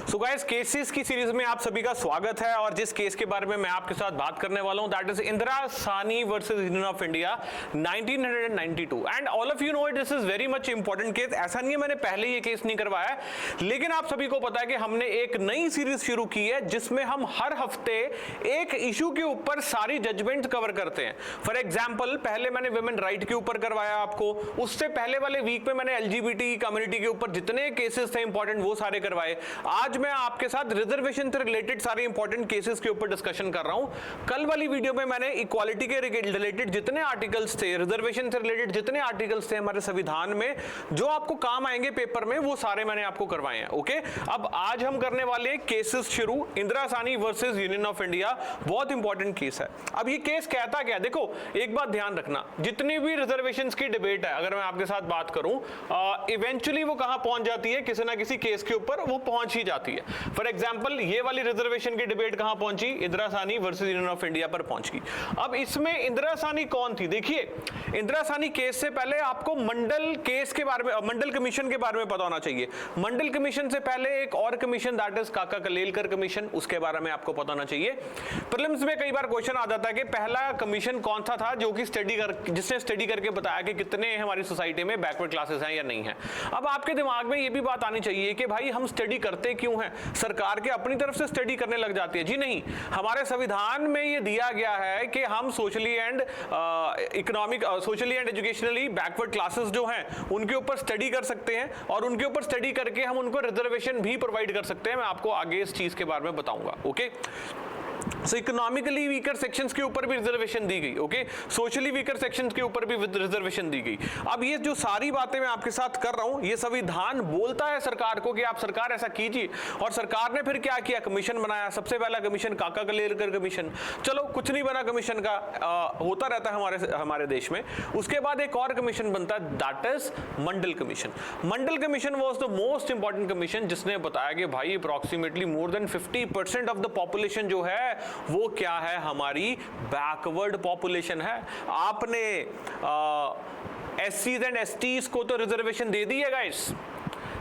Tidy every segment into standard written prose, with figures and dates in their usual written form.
So guys, cases की series में आप सभी का स्वागत है और जिस केस के बारे में मैं आपके साथ बात करने वाला हूं that is Indira Sahni versus union of India 1992 and all of you know it, this is very much important case. ऐसा नहीं है मैंने पहले ये केस नहीं करवाया है, लेकिन आप सभी को पता है कि हमने एक नई सीरीज शुरू की है जिसमें हम हर हफ्ते एक इशू के ऊपर सारी जजमेंट कवर करते हैं। फॉर एग्जाम्पल, पहले मैंने वुमेन राइट के ऊपर करवाया आपको, उससे पहले वाले वीक में मैंने एलजीबीटी कम्युनिटी के ऊपर जितने केसेस थे इंपॉर्टेंट वो सारे करवाए। आज मैं आपके साथ रिजर्वेशन से रिलेटेड सारे इंपॉर्टेंट केसेस के ऊपर डिस्कशन कर रहा हूं। कल वाली वीडियो में मैंने इक्वालिटी के रिलेटेड जितने आर्टिकल्स थे, रिजर्वेशन से रिलेटेड जितने आर्टिकल्स थे हमारे संविधान में जो आपको काम आएंगे पेपर में, वो सारे मैंने आपको करवाए हैं। ओके, अब आज हम करने वाले हैं केसेस शुरू, Indira Sahni versus union of India. बहुत इंपॉर्टेंट केस है। अब ये केस कहता क्या, देखो एक बात ध्यान रखना, जितनी भी रिजर्वेशन की डिबेट है अगर मैं आपके साथ बात करूं, इवेंचुअली वो कहां पहुंच जाती है, किसी ना किसी केस के ऊपर वो पहुंच ही जाती है। फॉर एग्जाम्पल, ये वाली रिजर्वेशन की डिबेट कहां पहुंची, Indira Sahni versus union of India पर पहुंच गई। अब इसमें इंदिरा साहनी कौन थी? देखिए, इंदिरा साहनी केस से पहले आपको मंडल केस के बारे में, मंडल कमीशन के बारे में पता होना चाहिए। मंडल कमीशन से पहले एक और कमीशन दैट इज काका कलेलकर कमीशन, उसके बारे में आपको पता होना चाहिए। प्रीलिम्स में कई बार क्वेश्चन आ जाता है कि पहला कमीशन कौन सा था जो कि जिसने स्टडी करके बताया कि कितने हमारी सोसाइटी में बैकवर्ड क्लासेस हैं या नहीं है। अब आपके दिमाग में ये भी बात आनी चाहिए कि भाई हम स्टडी करते क्यों हैं, सरकार के अपनी तरफ से स्टडी करने लग जाती है? जी नहीं, हमारे संविधान में ये दिया गया है कि हम socially and economic, socially and educationally backward classes जो हैं उनके ऊपर स्टडी कर सकते हैं और उनके ऊपर स्टडी करके हम उनको रिजर्वेशन भी प्रोवाइड कर सकते हैं। मैं आपको आगे इस चीज के बारे में बताऊंगा। ओके, सो इकोनॉमिकली वीकर सेक्शंस के ऊपर भी रिजर्वेशन दी गई, ओके, सोशली वीकर सेक्शंस के ऊपर भी रिजर्वेशन दी गई। अब ये जो सारी बातें मैं आपके साथ कर रहा हूं, ये संविधान बोलता है सरकार को कि आप सरकार ऐसा कीजिए, और सरकार ने फिर क्या किया, कमीशन बनाया। सबसे पहला कमीशन काका कलेलकर कमीशन, चलो कुछ नहीं बना कमीशन का, होता रहता है हमारे देश में। उसके बाद एक और कमीशन बनता है that is Mandal commission. Mandal commission was the most important commission जिसने बताया कि भाई approximately more than 50% of the population जो है वो क्या है, हमारी बैकवर्ड पॉपुलेशन है। आपने एससीज एंड एसटीज को तो रिजर्वेशन दे दी है गाइस,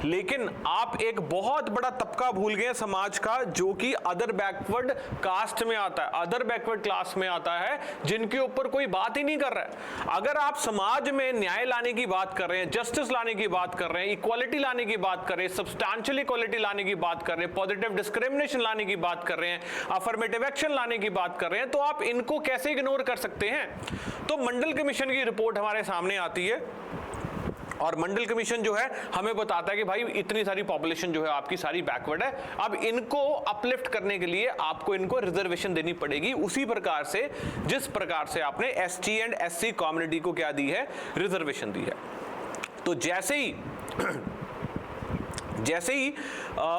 लेकिन आप एक बहुत बड़ा तबका भूल गए समाज का जो कि अदर बैकवर्ड कास्ट में आता है, अदर बैकवर्ड क्लास में आता है, जिनके ऊपर कोई बात ही नहीं कर रहा है। अगर आप समाज में न्याय लाने की बात कर रहे हैं, जस्टिस लाने की बात कर रहे हैं, इक्वालिटी लाने की बात कर रहे हैं, सब्सटैंशियल इक्वालिटी लाने की बात कर रहे हैं, पॉजिटिव डिस्क्रिमिनेशन लाने की बात कर रहे हैं, अफर्मेटिव एक्शन लाने की बात कर रहे हैं, तो आप इनको कैसे इग्नोर कर सकते हैं? तो मंडल कमीशन की रिपोर्ट हमारे सामने आती है और मंडल कमीशन जो है हमें बताता है कि भाई इतनी सारी पॉपुलेशन जो है आपकी सारी बैकवर्ड है। अब इनको अपलिफ्ट करने के लिए आपको इनको रिजर्वेशन देनी पड़ेगी, उसी प्रकार से जिस प्रकार से आपने एसटी एंड एससी कम्युनिटी को क्या दी है, रिजर्वेशन दी है। तो जैसे ही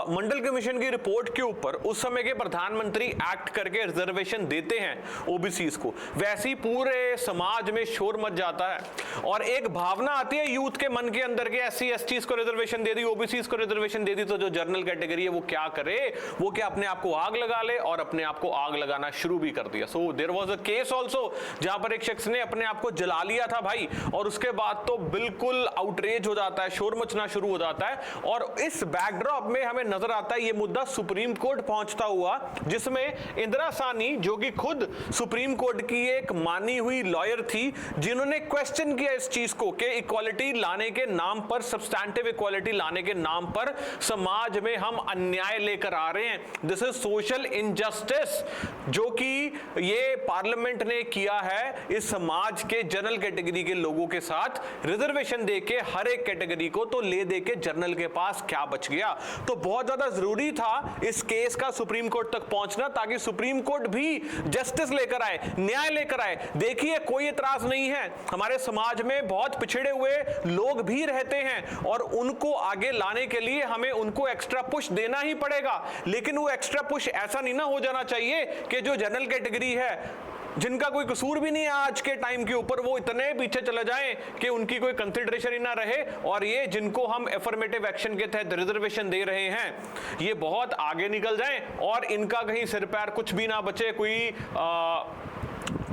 मंडल कमीशन की रिपोर्ट के ऊपर उस समय के प्रधानमंत्री एक्ट करके रिजर्वेशन देते हैं ओबीसीज को, वैसे ही पूरे समाज में शोर मच जाता है और एक भावना आती है यूथ के मन के अंदर के एससी एसटीज को रिजर्वेशन दे दी, ओबीसीज को रिजर्वेशन दे दी, तो जो जनरल कैटेगरी है वो क्या करे, वो क्या अपने आप को आग लगा ले, और अपने आप को आग लगाना शुरू भी कर दिया। So there was a case also जहां पर एक शख्स ने अपने आप को जला लिया था भाई, और उसके बाद तो बिल्कुल आउटरेज हो जाता है, शोर मचना शुरू हो जाता है। और इस बैकड्रॉप में हमें नजर आता है ये मुद्दा सुप्रीम कोर्ट पहुंचता हुआ, जिसमें इंदिरा साहनी जो कि खुद सुप्रीम कोर्ट की एक मानी हुई लॉयर थी, जिन्होंने क्वेश्चन किया इस चीज को कि इक्वालिटी लाने के नाम पर, सब्सटैंटिव इक्वालिटी लाने के नाम पर समाज में हम अन्याय लेकर आ रहे हैं, दिस इज सोशल इनजस्टिस, जो कि ये पार्लियामेंट ने किया है इस समाज के जनरल कैटेगरी के लोगों के साथ। रिजर्वेशन देके हर एक कैटेगरी को तो ले दे के जनरल के पास क्या बच गया। तो बहुत ज्यादा जरूरी था इस केस का सुप्रीम कोर्ट तक पहुंचना, ताकि सुप्रीम कोर्ट भी जस्टिस लेकर आए, न्याय लेकर आए। देखिए, कोई एतराज नहीं है, हमारे समाज में बहुत पिछड़े हुए लोग भी रहते हैं और उनको आगे लाने के लिए हमें उनको एक्स्ट्रा पुश देना ही पड़ेगा। लेकिन वो एक्स्ट्रा पुश ऐसा नहीं ना हो जाना चाहिए कि जो जनरल कैटेगरी है, जिनका कोई कसूर भी नहीं है आज के टाइम के ऊपर, वो इतने पीछे चले जाएं कि उनकी कोई कंसिडरेशन ही ना रहे, और ये जिनको हम एफर्मेटिव एक्शन के तहत रिजर्वेशन दे रहे हैं ये बहुत आगे निकल जाएं और इनका कहीं सिर पैर कुछ भी ना बचे,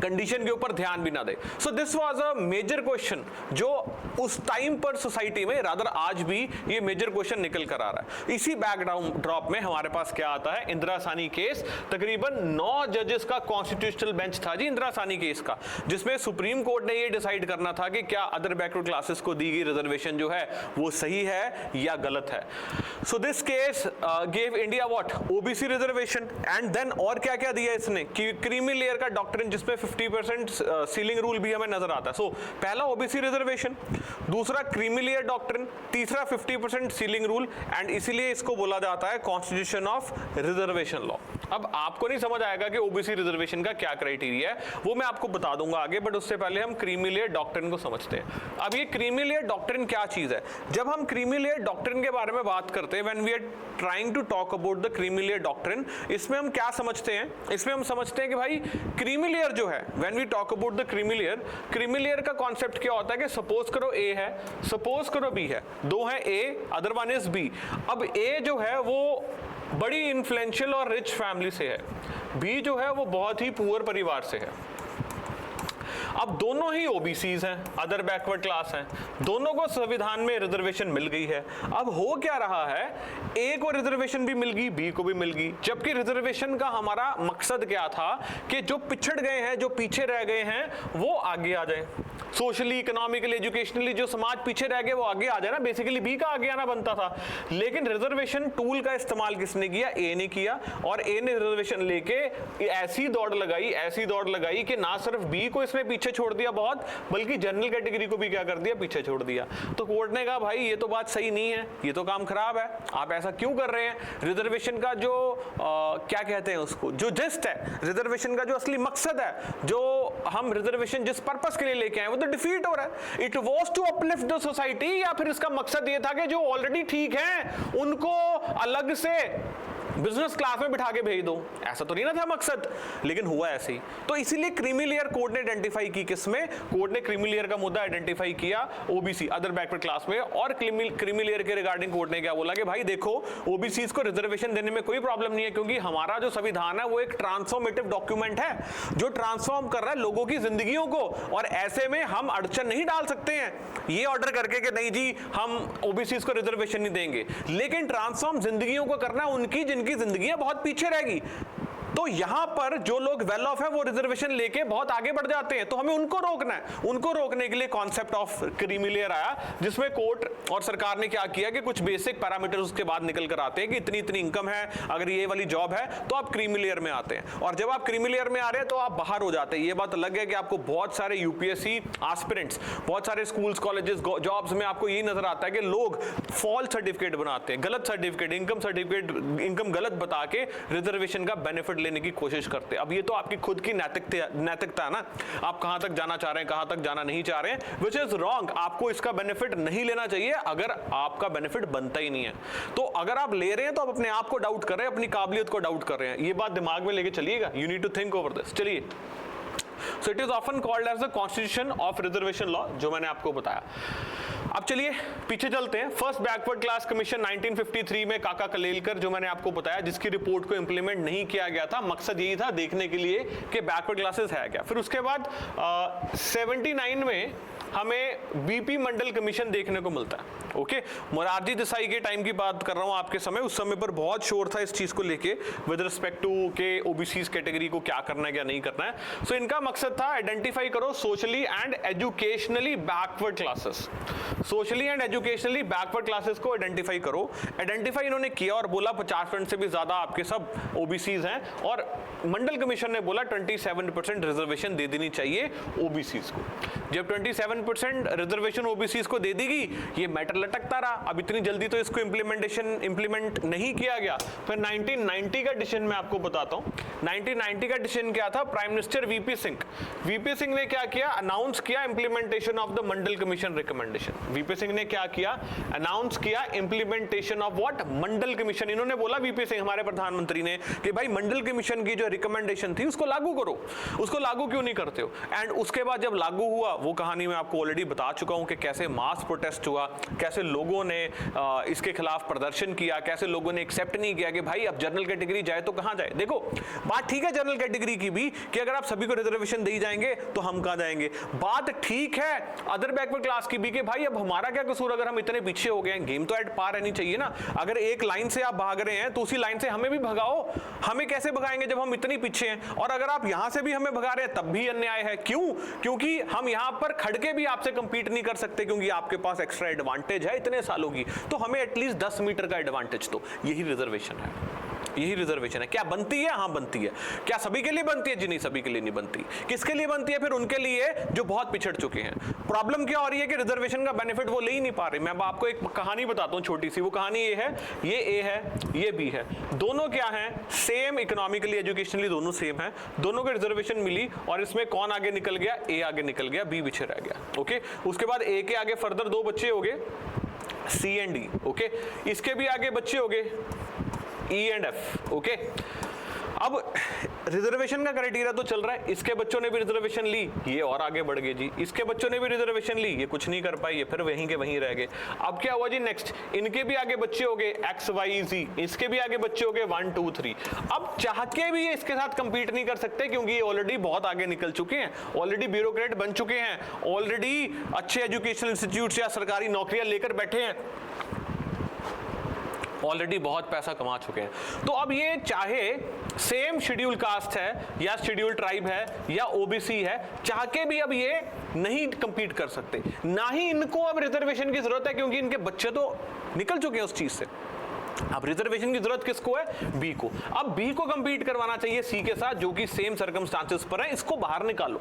कंडीशन के ऊपर ध्यान भी ना दे। So this was a major question जो उस टाइम पर सोसाइटी में, रादर आज भी ये मेजर क्वेश्चन निकल कर आ रहा है। इसी बैकग्राउंड ड्रॉप में हमारे पास क्या आता है, इंदिरा सानी केस। तकरीबन 9 जजेस का कॉन्स्टिट्यूशनल बेंच था जी इंदिरा सानी केस का, जिसमें सुप्रीम कोर्ट ने ये डिसाइड करना था कि क्या अदर बैकवर्ड क्लासेस को दी गई रिजर्वेशन जो है वो सही है या गलत है। So this case gave India what, OBC reservation. And then और क्या क्या दिया इसने, क्रीमी लेयर का डॉक्ट्रिन जिसमें 50% सीलिंग रूल भी हमें नजर आता है। सो पहला ओबीसी रिजर्वेशन, दूसरा क्रीमी लेयर डॉक्ट्रिन, तीसरा 50% सीलिंग रूल, एंड इसीलिए इसको बोला जाता है कॉन्स्टिट्यूशन ऑफ रिजर्वेशन लॉ। अब आपको नहीं समझ आएगा कि ओबीसी रिजर्वेशन का क्या क्राइटेरिया है, वो मैं आपको बता दूंगा आगे, बट उससे पहले हम क्रीमी लेयर डॉक्ट्रिन को समझते हैं। अब ये क्रीमी लेयर डॉक्ट्रिन क्या चीज है? जब हम क्रीमी लेयर डॉक्ट्रिन के बारे में बात करते हैं, when we are trying to talk about the creamy layer doctrine, इसमें हम क्या समझते हैं? इसमें हम समझते हैं कि भाई क्रीमी लेयर जो है, when we talk about the creamy layer का कॉन्सेप्ट क्या होता है कि सपोज करो ए है, सपोज करो बी है, दो है ए, अदर वन इज बी। अब ए जो है वो बड़ी इन्फ्लुएंशियल और रिच फैमिली से है, बी जो है वो बहुत ही पुअर परिवार से है। अब दोनों ही ओबीसीज हैं, अदर बैकवर्ड क्लास हैं, दोनों को संविधान में रिजर्वेशन मिल गई है। अब हो क्या रहा है, ए को रिजर्वेशन भी मिल गई, बी को भी मिल गई, जबकि रिजर्वेशन का हमारा मकसद क्या था कि जो पिछड़ गए हैं, जो पीछे रह गए हैं, वो आगे आ जाए। सोशली, इकोनॉमिकली, एजुकेशनली जो समाज पीछे रह गए वो आगे आ जाए ना, बेसिकली बी का आगे आना बनता था। लेकिन रिजर्वेशन टूल का इस्तेमाल किसने किया? ए ने किया, और ए ने रिजर्वेशन लेके ऐसी दौड़ लगाई कि ना सिर्फ बी को इसने पीछे छोड़ दिया बहुत, बल्कि जनरल कैटेगरी को भी क्या कर दिया, पीछे छोड़ दिया। तो कोर्ट ने कहा भाई ये तो बात सही नहीं है, ये तो काम खराब है, आप ऐसा क्यों कर रहे हैं? रिजर्वेशन का जो क्या कहते हैं उसको, जो जिस्ट है, रिजर्वेशन का जो असली मकसद है, जो हम रिजर्वेशन जिस पर्पस के लिए लेके आए वो तो डिफीट हो रहा है। It was to uplift the society, या फिर इसका मकसद ये था कि जो ऑलरेडी ठीक हैं उनको अलग से बिजनेस क्लास में बिठा के भेज दो, ऐसा तो नहीं ना था मकसद, लेकिन हुआ ऐसे ही। तो इसीलिए क्रीमी लेयर कोर्ट ने आइडेंटिफाई की, किसमें? कोर्ट ने क्रीमी लेयर का मुद्दा आइडेंटिफाई किया ओबीसी, अदर बैकवर्ड क्लास में। और क्रीमी लेयर के रिगार्डिंग कोर्ट ने क्या बोला कि भाई देखो, ओबीसीज को रिजर्वेशन देने में कोई प्रॉब्लम नहीं है, क्योंकि हमारा जो संविधान है वो एक ट्रांसफॉर्मेटिव डॉक्यूमेंट है जो ट्रांसफॉर्म कर रहा है लोगों की जिंदगियों को, और ऐसे में हम अड़चन नहीं डाल सकते हैं ये ऑर्डर करके कि नहीं जी हम ओबीसीज को रिजर्वेशन नहीं देंगे। लेकिन ट्रांसफॉर्म जिंदगियों को करना है उनकी जिनकी जिंदगियां बहुत पीछे रहेगी। तो यहां पर जो लोग वेल ऑफ है वो रिजर्वेशन लेके बहुत आगे बढ़ जाते हैं, तो हमें उनको रोकना है। उनको रोकने के लिए कॉन्सेप्ट ऑफ क्रीमी लेयर आया, जिसमें कोर्ट और सरकार ने क्या किया कि कुछ बेसिक पैरामीटर्स उसके बाद निकल कर आते हैं कि इतनी इतनी इनकम है, अगर ये वाली जॉब है तो आप क्रीमी लेयर में आते हैं। और जब आप क्रीमी लेयर में आ रहे हैं तो आप बाहर हो जाते हैं। ये बात अलग है कि आपको बहुत सारे यूपीएससी एस्पिरेंट्स, बहुत सारे स्कूल्स, कॉलेजेस, जॉब्स में आपको यही नजर आता है कि लोग फॉल्स सर्टिफिकेट बनाते हैं, गलत सर्टिफिकेट, इनकम सर्टिफिकेट, इनकम गलत बता के रिजर्वेशन का बेनिफिट लेने की कोशिश करते हैं। अब ये तो आपकी खुद की नैतिकता है ना, आप कहां तक जाना चाह रहे हैं, कहां तक जाना नहीं चाह रहे हैं, विच इज रॉन्ग। आपको इसका बेनिफिट नहीं लेना चाहिए अगर आपका बेनिफिट बनता ही नहीं है। तो अगर आप ले रहे हैं तो आप अपने आप को डाउट कर रहे हैं, अपनी काबिलियत को डाउट कर रहे हैं। ये बात दिमाग में लेके चलिएगा, you need to think over this. चलिए, so it is often called as the constitution of reservation law, जो मैंने आपको बताया। अब चलिए पीछे चलते हैं। फर्स्ट बैकवर्ड क्लास कमीशन 1953 में काका कलेलकर, जो मैंने आपको बताया, जिसकी रिपोर्ट को इंप्लीमेंट नहीं किया गया था। मकसद यही था देखने के लिए कि बैकवर्ड क्लासेस है क्या। फिर उसके बाद 79 में हमें बीपी मंडल कमीशन देखने को मिलता है। ओके, मोरारजी देसाई के टाइम की बात कर रहा हूं आपके समय, उस समय पर बहुत शोर था इस चीज को लेके विद रिस्पेक्ट टू के ओबीसी कैटेगरी को क्या करना है क्या नहीं करना है। सो इनका मकसद था आइडेंटिफाई करो socially and educationally backward classes, socially and educationally backward classes को आइडेंटिफाई करो। आइडेंटिफाई इन्होंने किया और बोला 50% से भी ज्यादा आपके सब ओबीसीज हैं, और मंडल कमीशन ने बोला 27% रिजर्वेशन दे देनी चाहिए ओबीसीज को। जब 27% रिजर्वेशन ओबीसीज को दे देगी, ये मैटर लटकता रहा। अब इतनी जल्दी तो इसको इंप्लीमेंट नहीं किया गया। फिर 1990 का डिसीजन मैं आपको बताता हूं। 1990 का डिसीजन क्या था? प्राइम मिनिस्टर वीपी सिंह ने क्या किया? अनाउंस किया implementation of the Mandal commission recommendation. VP Singh ने क्या किया, अनाउंस किया implementation of what, Mandal commission. इन्होंने बोला वीपी सिंह हमारे प्रधानमंत्री ने कि भाई मंडल कमीशन की जो रिकमेंडेशन थी उसको लागू करो, उसको लागू क्यों नहीं करते हो। एंड उसके बाद जब लागू हुआ, वो कहानी मैं आपको ऑलरेडी बता चुका हूं कि कैसे मास प्रोटेस्ट हुआ, कैसे लोगों ने इसके खिलाफ प्रदर्शन किया, कैसे लोगों ने एक्सेप्ट नहीं किया कि भाई अब जनरल कैटेगरी जाए तो कहां जाए। देखो बात ठीक है जनरल कैटेगरी की भी कि अगर आप सभी को रिजर्वेशन दी जाएंगे तो हम कहां जाएंगे, बात ठीक है अदर बैकवर्ड क्लास की भी कि भाई अब हमारा क्या कसूर, अगर हम इतने पीछे हो गए हैं, गेम तो एट पार रहनी चाहिए ना। अगर एक लाइन से आप भाग रहे हैं तो उसी लाइन से हमें भी भगाओ, हमें कैसे भगाएंगे जब हम इतनी पीछे हैं। और अगर आप यहां से भी हमें भगा रहे हैं तब भी अन्याय है। क्यों? क्योंकि हम यहां पर खड़के भी आपसे कंपीट नहीं कर सकते क्योंकि आपके पास एक्स्ट्रा एडवांटेज है इतने सालों की, तो हमें एटलीस्ट 10 मीटर का एडवांटेज दो। यही रिजर्वेशन है, यही रिजर्वेशन है। क्या बनती है? हाँ बनती है। क्या सभी के लिए बनती है? जी नहीं, सभी के लिए नहीं बनती। किसके लिए बनती है? फिर उनके लिए जो बहुत पिछड़ चुके हैं। प्रॉब्लम क्या हो रही है कि रिजर्वेशन का बेनिफिट वो ले ही नहीं पा रहे। मैं आपको एक कहानी बताता हूँ छोटी सी। वो कहानी ये है, ये ए है, ये बी है, दोनों क्या है, सेम इकोनॉमिकली एजुकेशनली दोनों सेम है, दोनों को रिजर्वेशन मिली और इसमें कौन आगे निकल गया? ए आगे निकल गया, बी पीछे रह गया। ओके, उसके बाद ए के आगे फर्दर 2 बच्चे हो गए, सी एंड डी। ओके, इसके भी आगे बच्चे हो गए ई एंड एफ। ओके, अब रिजर्वेशन का क्राइटेरिया तो चल रहा है, इसके बच्चों ने भी रिजर्वेशन ली, ये और आगे बढ़ गए जी, इसके बच्चों ने भी रिजर्वेशन ली, ये कुछ नहीं कर पाए, ये फिर वहीं के वहीं रह गए। अब क्या हुआ जी, नेक्स्ट इनके भी आगे बच्चे हो गए एक्स वाई जी, इसके भी आगे बच्चे हो गए 1 2 3। अब चाह के भी ये इसके साथ कंपीट नहीं कर सकते क्योंकि ये ऑलरेडी बहुत आगे निकल चुके हैं, ऑलरेडी ब्यूरोक्रेट बन चुके हैं, ऑलरेडी अच्छे एजुकेशनल इंस्टीट्यूट या सरकारी नौकरियां लेकर बैठे हैं, ऑलरेडी बहुत पैसा कमा चुके हैं। तो अब ये चाहे सेम शेड्यूल कास्ट है या शेड्यूल ट्राइब है या ओबीसी है, चाह के भी अब ये नहीं कंपीट कर सकते, ना ही इनको अब रिजर्वेशन की जरूरत है क्योंकि इनके बच्चे तो निकल चुके हैं उस चीज से। अब रिजर्वेशन की जरूरत किसको है? बी को। अब बी को कंपीट करवाना चाहिए सी के साथ जो कि सेम सर्कमस्टांसेस पर है, इसको बाहर निकालो।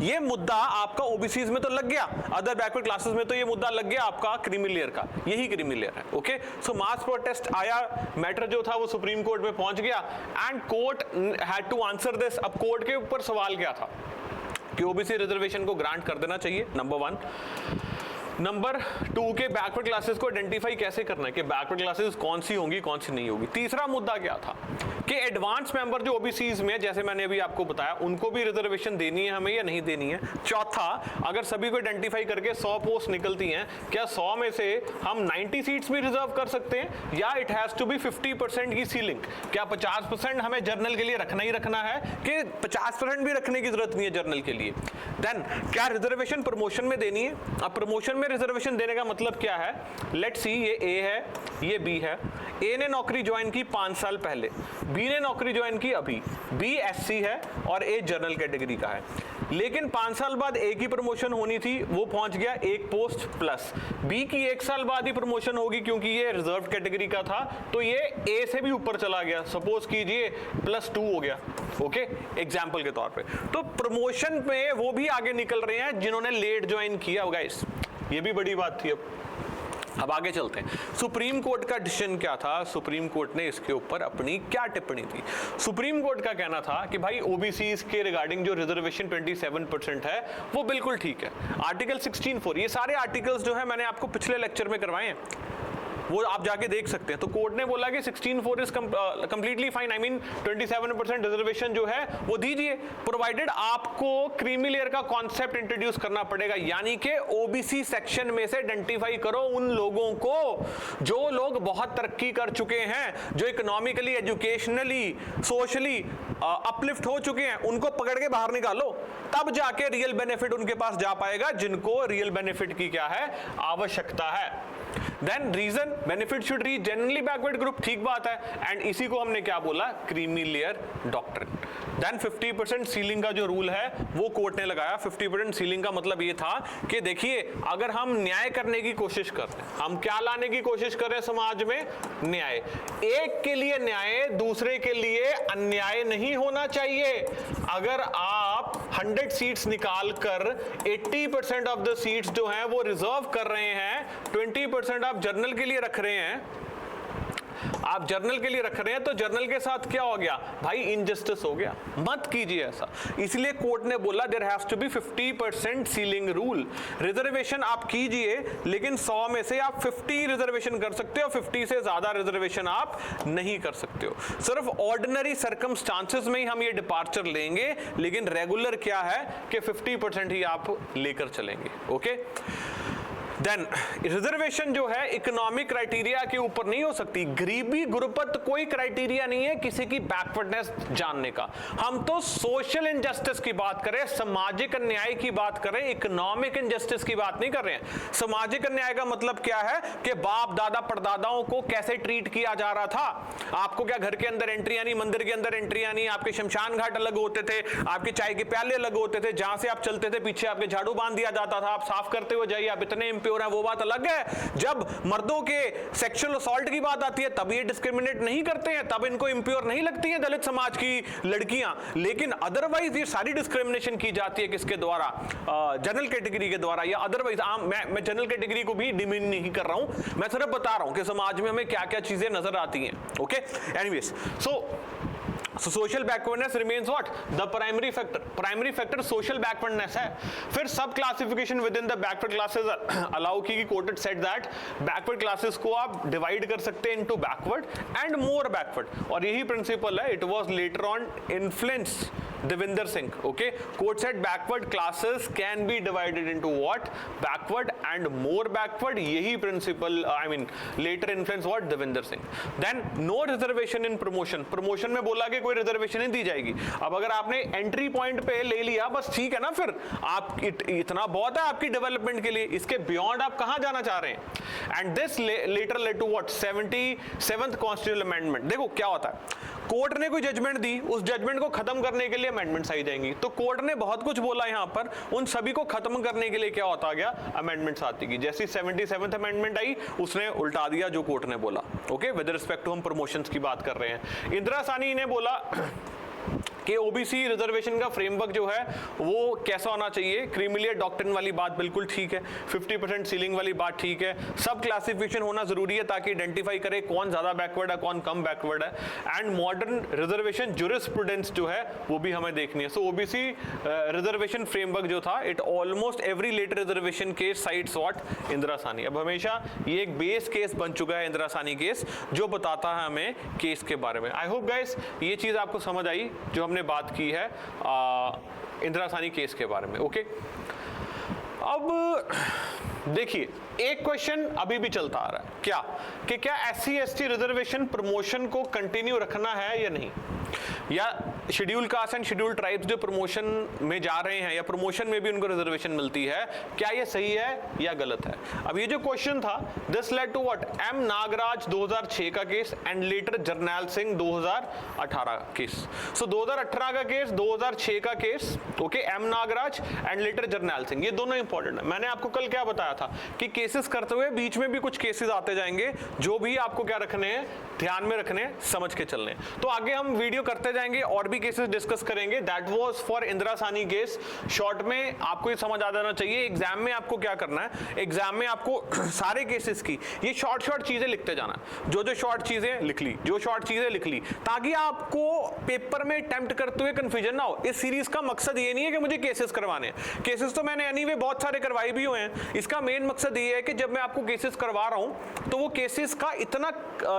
ये मुद्दा आपका ओबीसीज में तो लग गया, अदर बैकवर्ड क्लासेस में तो ये मुद्दा लग गया आपका क्रीमी लेयर का, यही क्रीमी लेयर है। ओके, सो मास प्रोटेस्ट आया, मैटर जो था वो सुप्रीम कोर्ट में पहुंच गया and court had to answer this. अब कोर्ट के ऊपर सवाल क्या था कि ओबीसी रिजर्वेशन को ग्रांट कर देना चाहिए, नंबर 1। नंबर 2 के बैकवर्ड क्लासेस को आइडेंटिफाई कैसे करना है कि बैकवर्ड क्लासेस कौन सी होंगी कौन सी नहीं होगी। तीसरा मुद्दा क्या था कि एडवांस मेंबर जो ओबीसीज में, जैसे मैंने अभी आपको बताया, उनको भी रिजर्वेशन देनी है हमें या नहीं देनी है। चौथा, अगर सभी को आइडेंटिफाई करके 100 पोस्ट निकलती हैं, क्या 100 में से हम 90 सीट्स भी रिजर्व कर सकते हैं या इट हैज टू बी 50% की सीलिंग? क्या 50% हमें जर्नल के लिए रखना ही रखना है कि 50% भी रखने की जरूरत नहीं है जर्नल के लिए? देन क्या रिजर्वेशन प्रमोशन में देनी है? अब प्रमोशन में रिजर्वेशन देने का मतलब क्या है? लेट्स सी, ये ए है, ये बी है। ए ने नौकरी ज्वाइन की 5 साल पहले, बी ने नौकरी ज्वाइन की अभी। बी एससी है और ए जनरल कैटेगरी का है, लेकिन 5 साल बाद ए की प्रमोशन होनी थी, वो पहुंच गया 1 पोस्ट प्लस। बी की 1 साल बाद ही प्रमोशन होगी क्योंकि ये रिजर्व कैटेगरी का था, तो ये ए से भी ऊपर चला गया, सपोज कीजिए +2 हो गया। ओके, एग्जाम्पल के तौर पे। तो प्रमोशन में वो भी आगे निकल रहे हैं जिन्होंने लेट ज्वाइन किया। गाइस, ये भी बड़ी बात थी। अब आगे चलते हैं, सुप्रीम कोर्ट का डिसीजन क्या था, सुप्रीम कोर्ट ने इसके ऊपर अपनी क्या टिप्पणी थी। सुप्रीम कोर्ट का कहना था कि भाई ओबीसीज के रिगार्डिंग जो रिजर्वेशन 27% है वो बिल्कुल ठीक है। आर्टिकल 16(4), ये सारे आर्टिकल्स जो है मैंने आपको पिछले लेक्चर में करवाए हैं, वो आप जाके देख सकते हैं। तो कोर्ट ने बोला कि 16(4) is completely fine, I mean 27% reservation जो है वो दीजिए, प्रोवाइडेड आपको क्रीमी लेयर का कॉन्सेप्ट इंट्रोड्यूस करना पड़ेगा, यानी कि ओबीसी सेक्शन में से आइडेंटिफाई करो उन लोगों को जो लोग बहुत तरक्की कर चुके हैं, जो इकोनॉमिकली, एजुकेशनली, सोशली अपलिफ्ट हो चुके हैं, उनको पकड़ के बाहर निकालो, तब जाके रियल बेनिफिट उनके पास जा पाएगा जिनको रियल बेनिफिट की क्या है, आवश्यकता है। Then reason, benefit should reach generally backward group, ठीक बात है, एंड इसी को हमने क्या बोला, creamy layer doctrine. Then 50% ceiling का जो रूल है वो कोर्ट ने लगाया। 50% सीलिंग का मतलब ये था कि देखिए, अगर हम न्याय करने की कोशिश कर रहे हैं, हम क्या लाने की कोशिश कर रहे हैं समाज में, न्याय। एक के लिए न्याय, दूसरे के लिए अन्याय नहीं होना चाहिए। अगर आप 100 सीट्स निकाल कर 80% ऑफ द सीट्स जो हैं वो रिजर्व कर रहे हैं, 20% आप जर्नल के लिए रख रहे हैं, आप जर्नल के लिए रख रहे हैं तो जर्नल के साथ क्या हो गया भाई, इनजस्टिस हो गया, मत कीजिए ऐसा। इसलिए कोर्ट ने बोला there has to be 50% ceiling rule. Reservation आप कीजिए लेकिन 100 में से आप 50 रिजर्वेशन कर सकते हो, 50 से ज्यादा रिजर्वेशन आप नहीं कर सकते हो। सिर्फ ऑर्डिनरी सर्कमस्टांसेस में ही हम ये डिपार्चर लेंगे, लेकिन रेगुलर क्या है कि 50% ही आप लेकर चलेंगे। ओके, देन रिजर्वेशन जो है इकोनॉमिक क्राइटेरिया के ऊपर नहीं हो सकती। गरीबी गुरबत कोई क्राइटेरिया नहीं है किसी की बैकवर्डनेस जानने का। हम तो सोशल इनजस्टिस की बात करें, सामाजिक अन्याय की बात करें, इकोनॉमिक इनजस्टिस की बात नहीं कर रहे हैं। सामाजिक अन्याय का मतलब क्या है कि बाप दादा परदादाओं को कैसे ट्रीट किया जा रहा था। आपको क्या घर के अंदर एंट्रियां नहीं, मंदिर के अंदर एंट्रियां नहीं, आपके शमशान घाट अलग होते थे, आपके चाय के प्याले अलग होते थे, जहां से आप चलते थे पीछे आपके झाड़ू बांध दिया जाता था, आप साफ करते हुए जाइए, आप इतने प्योर है, वो बात अलग है। जब मर्दों के सेक्सुअल असॉल्ट की बात आती है तब ये डिस्क्रिमिनेट नहीं करते हैं, तब इनको इंप्योर नहीं लगती है दलित समाज की लड़कियां। लेकिन अदरवाइज ये सारी डिस्क्रिमिनेशन की जाती है किसके द्वारा, जनरल कैटेगरी के द्वारा, या अदरवाइज मैं जनरल कैटेगरी को भी डिमीन नहीं कर रहा हूं, मैं सिर्फ बता रहा हूं कि समाज में हमें क्या क्या चीजें नजर आती हैं। Okay, anyways, So social backwardness remains what? The primary factor. Primary factor social backwardness है। फिर सब classification within the backward classes allow की quoted said that backward classes को आप divide कर सकते हैं into backward and more backward, और यही principle है। It was later on influenced Devinder Singh. Okay, quote said backward classes can be divided into what? Backward and more backward. यही principle I mean later influence what? Devinder Singh. Then no reservation in promotion. Promotion में बोला कि कोई reservation नहीं दी जाएगी। अब अगर आपने एंट्री पॉइंट पे ले लिया बस ठीक है ना, फिर आप इतना बहुत है आपकी डेवलपमेंट के लिए, इसके बियॉन्ड आप कहां जाना चाह रहे हैं। And this later led to what 77th constitutional amendment. देखो क्या होता है, कोर्ट ने कोई जजमेंट दी, उस जजमेंट को खत्म करने के लिए अमेंडमेंट्स आई जाएंगी। तो कोर्ट ने बहुत कुछ बोला यहां पर, उन सभी को खत्म करने के लिए क्या होता गया, अमेंडमेंट्स आती गई। जैसी 77th अमेंडमेंट आई उसने उल्टा दिया जो कोर्ट ने बोला। ओके, विद रिस्पेक्ट टू हम प्रमोशंस की बात कर रहे हैं। इंदिरा साहनी ने बोला कि ओबीसी रिजर्वेशन का फ्रेमवर्क जो है वो कैसा होना चाहिए। क्रीमिलियर डॉक्ट्रिन वाली बात बिल्कुल ठीक है, 50% सीलिंग वाली बात ठीक है, सब क्लासिफिकेशन होना जरूरी है ताकि आइडेंटिफाई करे कौन ज्यादा बैकवर्ड है कौन कम बैकवर्ड है। एंड मॉडर्न रिजर्वेशन ज्यूरिस्प्रूडेंस जो है वो भी हमें देखनी है। सो ओबीसी रिजर्वेशन फ्रेमवर्क जो था, it almost every later reservation case cites what Indira Sawhney. अब हमेशा ये एक बेस केस बन चुका है इंदिरा साहनी केस, जो बताता है हमें केस के बारे में। आई होप गाइस ये चीज आपको समझ आई जो हमने बात की है इंदिरा साहनी केस के बारे में। ओके, अब देखिए एक क्वेश्चन अभी भी चलता आ रहा है, क्या कि क्या SC ST रिजर्वेशन प्रमोशन को कंटिन्यू रखना है या नहीं, या schedule caste and schedule tribes जो प्रमोशन में जा रहे हैं या प्रमोशन में भी उनको रिजर्वेशन मिलती है, क्या ये सही है या गलत है। अब ये जो क्वेश्चन था, this led to what M Nagaraj 2006 का case and later Jarnail Singh 2018 case. So 2018 का केस, 2006 का case, okay, M Nagaraj and later Jarnail Singh, ये दोनों इंपॉर्टेंट है। मैंने आपको कल क्या बताया था कि केसेस करते हुए बीच में भी कुछ केसेस आते जाएंगे जो भी आपको क्या रखने हैं, ध्यान में रखने, समझ के चलने। तो आगे हम वीडियो करते जाएंगे और भी केसेस डिस्कस करेंगे। That was for Indira Sahni case. Short में आपको ये समझ आ जाना चाहिए, एग्जाम में आपको क्या करना है, एग्जाम में आपको सारे केसेस की ये शॉर्ट चीजें लिखते जाना। जो शॉर्ट चीजें लिख ली, जो शॉर्ट चीजें लिख ली, ताकि आपको पेपर में अटेम्प्ट करते हुए कंफ्यूजन ना हो। इस सीरीज का मकसद ये नहीं है कि मुझे केसेस करवाने हैं, केसेस तो मैंने एनीवे बहुत सारे करवाए भी हुए हैं। इसका मेन मकसद ये है कि जब मैं आपको केसेस करवा रहा हूं तो वो केसेस का इतना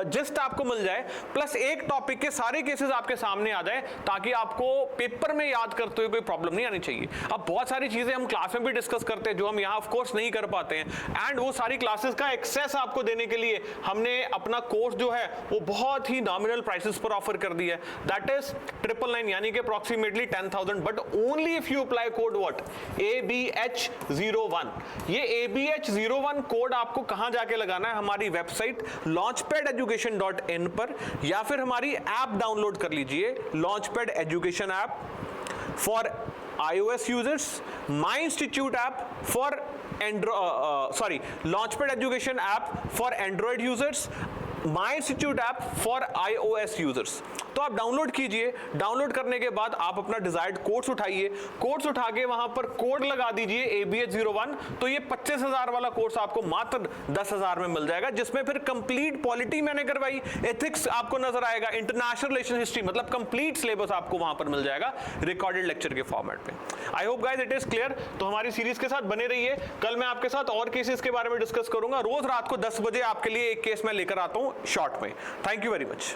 जिस्ट आपको मिल जाए, प्लस एक टॉपिक के सारे केसेस आपके सामने आ जाए, ताकि आपको पेपर में याद करते हुए कोई प्रॉब्लम नहीं आनी चाहिए। अब बहुत सारी चीजें हम क्लास में भी डिस्कस करते हैं जो हम यहाँ ऑफ कोर्स नहीं कर पाते हैं, एंड वो सारी क्लासेस का एक्सेस आपको देने के लिए हमने अपना कोर्स जो है वो बहुत ही नॉमिनल प्राइसेस पर ऑफर कर दिया है। दैट इज 999 यानी कि approximately 10,000, but only if you apply code what ABH01। ये ABH01 कोड आपको कहां जाके लगाना है, हमारी वेबसाइट launchpadeducation.in पर, या फिर हमारी ऐप डाउनलोड कर लीजिए, launchpad education app for iOS users, my institute app for launchpad education app for Android users, my institute app for iOS users. तो आप डाउनलोड कीजिए, डाउनलोड करने के बाद आप अपना डिजायर्ड कोर्स उठाइए, कोर्स उठा के वहां पर कोड लगा दीजिए ABH01, तो ये 25,000 वाला कोर्स आपको मात्र 10,000 में मिल जाएगा, जिसमें फिर कंप्लीट पॉलिटी मैंने करवाई, एथिक्स आपको नजर आएगा, इंटरनेशनल रिलेशन हिस्ट्री, मतलब कंप्लीट सिलेबस आपको वहां पर मिल जाएगा रिकॉर्डेड लेक्चर के फॉर्मेट पे। I hope guys it is clear. तो हमारी सीरीज के साथ बने रहिए, कल मैं आपके साथ और केसेस के बारे में डिस्कस करूंगा। रोज रात को 10 बजे आपके लिए एक केस मैं लेकर आता हूं शॉर्ट में। Thank you very much.